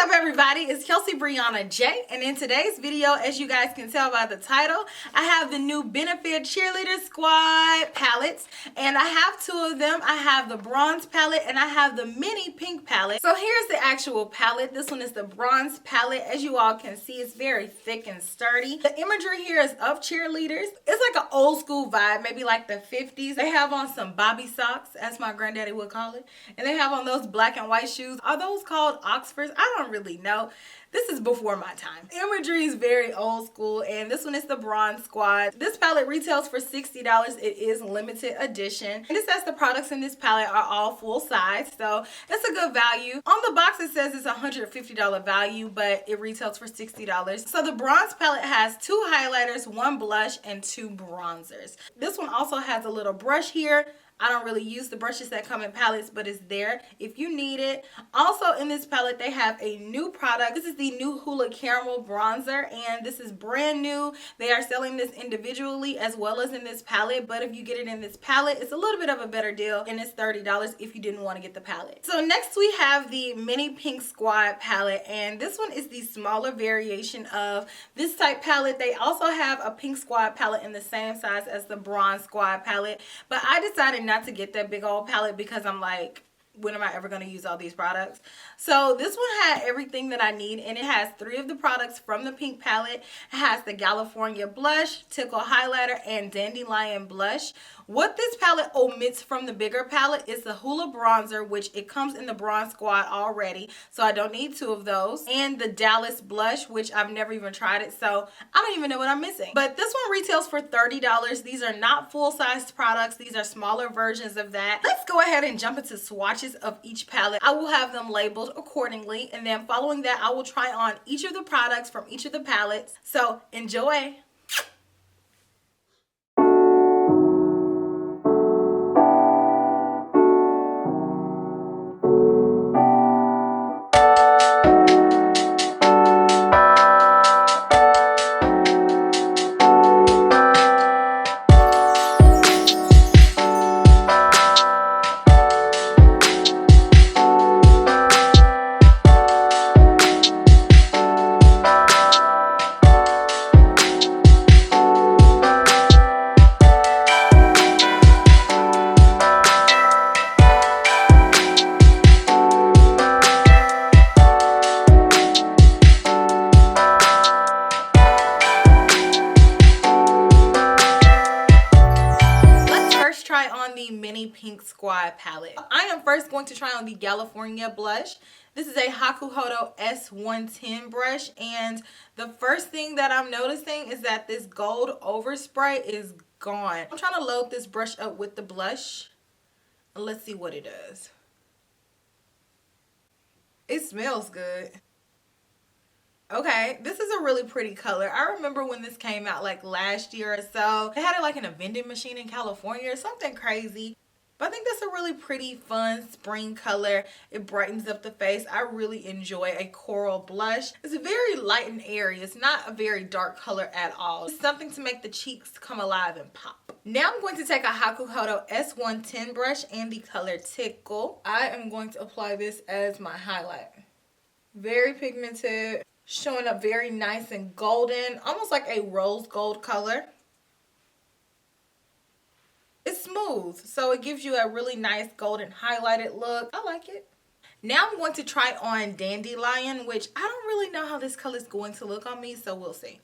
What's up, everybody? It's Kelsee Briana J, and in today's video, as you guys can tell by the title, I have the new Benefit Cheerleader Squad palettes, and I have two of them. I have the bronze palette and I have the mini pink palette. So here's the actual palette. This one is the bronze palette. As you all can see, it's very thick and sturdy. The imagery here is of cheerleaders. It's like an old school vibe, maybe like the 50s. They have on some bobby socks, as my granddaddy would call it, and they have on those black and white shoes. Are those called Oxfords? I don't really know. This is before my time. Imagery is very old school, and this one is the bronze squad. This palette retails for $60. It is limited edition. And it says the products in this palette are all full size, so it's a good value. On the box it says it's $150 value, but it retails for $60. So the bronze palette has 2 highlighters, 1 blush, and 2 bronzers. This one also has a little brush here. I don't really use the brushes that come in palettes, but it's there if you need it. Also in this palette, they have a new product. This is the new Hula Caramel Bronzer, and this is brand new. They are selling this individually as well as in this palette, but if you get it in this palette, it's a little bit of a better deal, and it's $30 if you didn't want to get the palette. So next we have the Mini Pink Squad palette, and this one is the smaller variation of this type palette. They also have a Pink Squad palette in the same size as the Bronze Squad palette, but I decided not to get that big old palette because I'm like, when am I ever going to use all these products? So this one had everything that I need, and it has 3 of the products from the pink palette. It has the California Blush, Tickle Highlighter, and Dandelion Blush. What this palette omits from the bigger palette is the Hula Bronzer, which it comes in the Bronze Squad already, so I don't need 2 of those. And the Dallas Blush, which I've never even tried it, so I don't even know what I'm missing. But this one retails for $30. These are not full-sized products. These are smaller versions of that. Let's go ahead and jump into swatches of each palette. I will have them labeled accordingly, and then following that, I will try on each of the products from each of the palettes. So enjoy. Try on the Mini Pink Squad palette. I am first going to try on the California blush. This is a Hakuhodo S110 brush, and the first thing that I'm noticing is that this gold overspray is gone. I'm trying to load this brush up with the blush. Let's see what it does. It smells good. Okay, this is a really pretty color. I remember when this came out like last year or so. They had it like in a vending machine in California or something crazy. But I think that's a really pretty, fun spring color. It brightens up the face. I really enjoy a coral blush. It's very light and airy. It's not a very dark color at all. It's something to make the cheeks come alive and pop. Now I'm going to take a Hakuhodo S110 brush and the color Tickle. I am going to apply this as my highlight. Very pigmented. Showing up very nice and golden, almost like a rose gold color. It's smooth, so it gives you a really nice golden highlighted look. I like it. Now I'm going to try on Dandelion, which I don't really know how this color is going to look on me, so we'll see.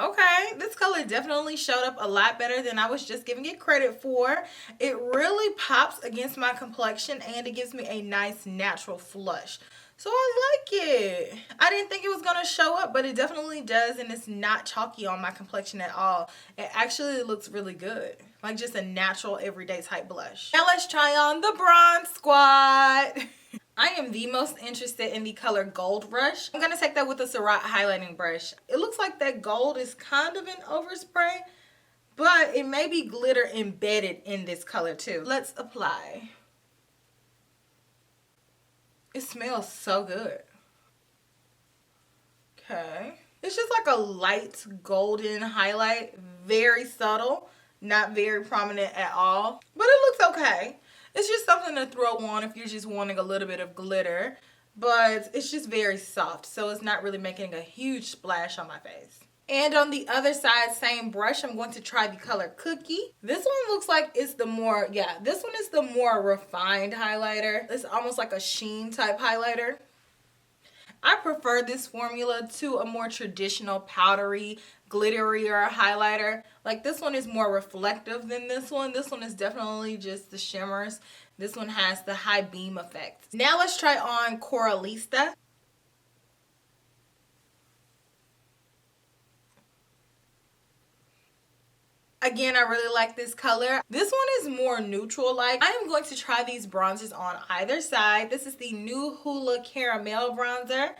Okay, this color definitely showed up a lot better than I was just giving it credit for. It really pops against my complexion, and it gives me a nice natural flush. So I like it. I didn't think it was going to show up, but it definitely does, and it's not chalky on my complexion at all. It actually looks really good. Like just a natural everyday type blush. Now let's try on the Bronze Squad. I am the most interested in the color Gold Rush. I'm going to take that with a Surratt highlighting brush. It looks like that gold is kind of an overspray, but it may be glitter embedded in this color too. Let's apply. It smells so good. Okay. It's just like a light golden highlight. Very subtle. Not very prominent at all. But it looks okay. It's just something to throw on if you're just wanting a little bit of glitter. But it's just very soft, so it's not really making a huge splash on my face. And on the other side, same brush, I'm going to try the color Cookie. This one looks like it's the more, yeah, this one is the more refined highlighter. It's almost like a sheen type highlighter. I prefer this formula to a more traditional powdery, glitterier highlighter. Like this one is more reflective than this one. This one is definitely just the shimmers. This one has the high beam effect. Now let's try on Coralista. Again, I really like this color. This one is more neutral like. I am going to try these bronzers on either side. This is the new Hoola Caramel bronzer.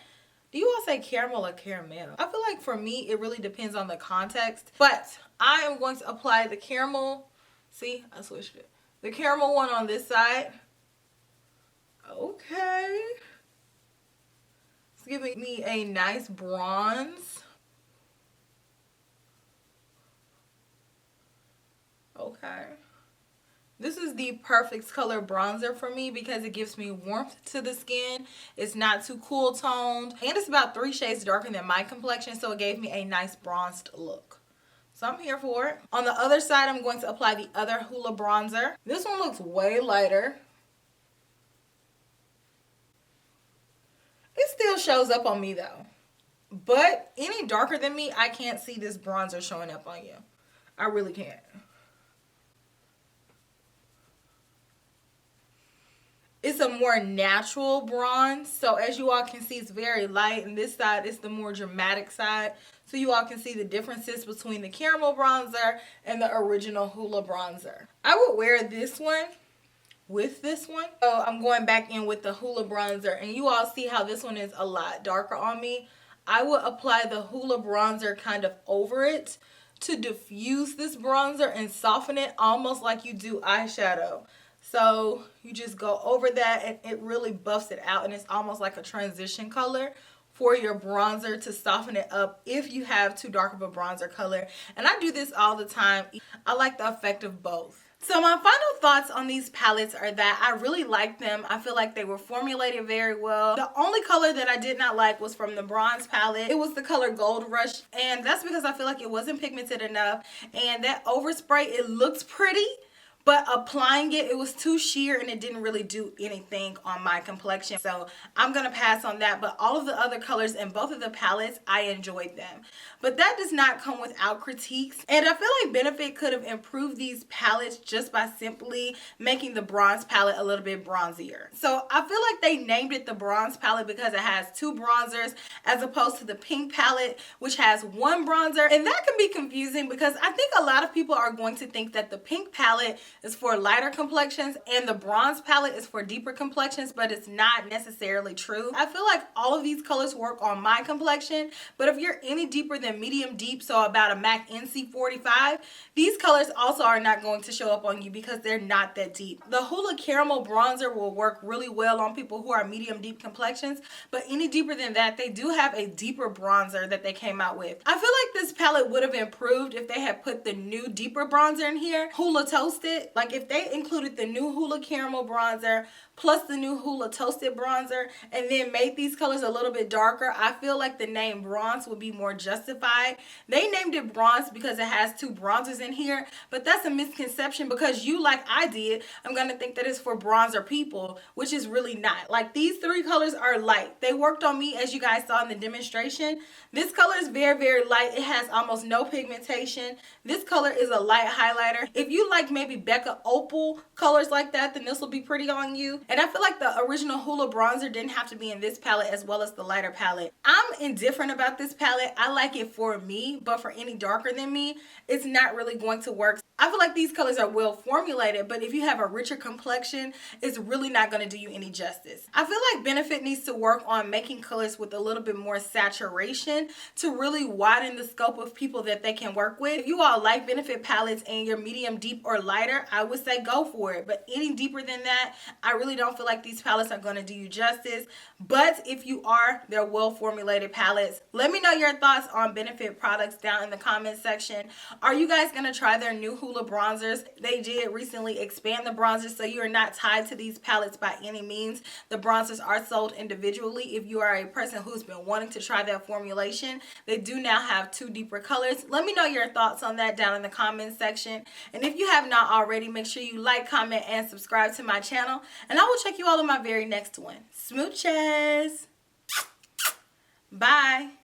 Do you all say caramel or caramel? I feel like for me, it really depends on the context. But I am going to apply the caramel. See, I switched it. The caramel one on this side. Okay. It's giving me a nice bronze. Okay. This is the perfect color bronzer for me because it gives me warmth to the skin. It's not too cool toned. And it's about 3 shades darker than my complexion, so it gave me a nice bronzed look. So I'm here for it. On the other side, I'm going to apply the other Hoola bronzer. This one looks way lighter. It still shows up on me though. But any darker than me, I can't see this bronzer showing up on you. I really can't. It's a more natural bronze, so as you all can see, it's very light, and this side is the more dramatic side, so you all can see the differences between the caramel bronzer and the original Hoola bronzer. I would wear this one with this one, so I'm going back in with the Hoola bronzer, and you all see how this one is a lot darker on me. I would apply the Hoola bronzer kind of over it to diffuse this bronzer and soften it almost like you do eyeshadow. So you just go over that and it really buffs it out, and it's almost like a transition color for your bronzer to soften it up if you have too dark of a bronzer color. And I do this all the time. I like the effect of both. So my final thoughts on these palettes are that I really like them. I feel like they were formulated very well. The only color that I did not like was from the bronze palette. It was the color Gold Rush, and that's because I feel like it wasn't pigmented enough, and that overspray, it looks pretty, but applying it, it was too sheer and it didn't really do anything on my complexion. So I'm going to pass on that. But all of the other colors in both of the palettes, I enjoyed them. But that does not come without critiques. And I feel like Benefit could have improved these palettes just by simply making the bronze palette a little bit bronzier. So I feel like they named it the bronze palette because it has 2 bronzers as opposed to the pink palette, which has 1 bronzer. And that can be confusing because I think a lot of people are going to think that the pink palette is for lighter complexions and the bronze palette is for deeper complexions, but it's not necessarily true. I feel like all of these colors work on my complexion, but if you're any deeper than medium deep, so about a MAC NC45, these colors also are not going to show up on you because they're not that deep. The Hoola Caramel Bronzer will work really well on people who are medium deep complexions, but any deeper than that, they do have a deeper bronzer that they came out with. I feel like this palette would have improved if they had put the new deeper bronzer in here, Hoola Toasted. Like if they included the new Hoola Caramel Bronzer plus the new Hoola Toasted Bronzer and then made these colors a little bit darker, I feel like the name bronze would be more justified. They named it bronze because it has 2 bronzers in here, but that's a misconception because you, like I did, I'm going to think that it's for bronzer people, which is really not. Like these 3 colors are light. They worked on me as you guys saw in the demonstration. This color is very, very light. It has almost no pigmentation. This color is a light highlighter. If you like maybe Becca Opal colors like that, then this will be pretty on you. And I feel like the original Hoola bronzer didn't have to be in this palette as well as the lighter palette. I'm indifferent about this palette. I like it for me, but for any darker than me, it's not really going to work. I feel like these colors are well formulated, but if you have a richer complexion, it's really not going to do you any justice. I feel like Benefit needs to work on making colors with a little bit more saturation to really widen the scope of people that they can work with. If you all like Benefit palettes and you're medium deep or lighter, I would say go for it. But any deeper than that, I really don't feel like these palettes are going to do you justice. But if you are, they're well formulated palettes. Let me know your thoughts on Benefit products down in the comment section. Are you guys going to try their new Hoola bronzers. They did recently expand the bronzers, so you are not tied to these palettes by any means. The bronzers are sold individually. If you are a person who's been wanting to try that formulation, they do now have 2 deeper colors. Let me know your thoughts on that down in the comments section. And if you have not already, make sure you like, comment, and subscribe to my channel. And I will check you all in my very next one. Smooches! Bye!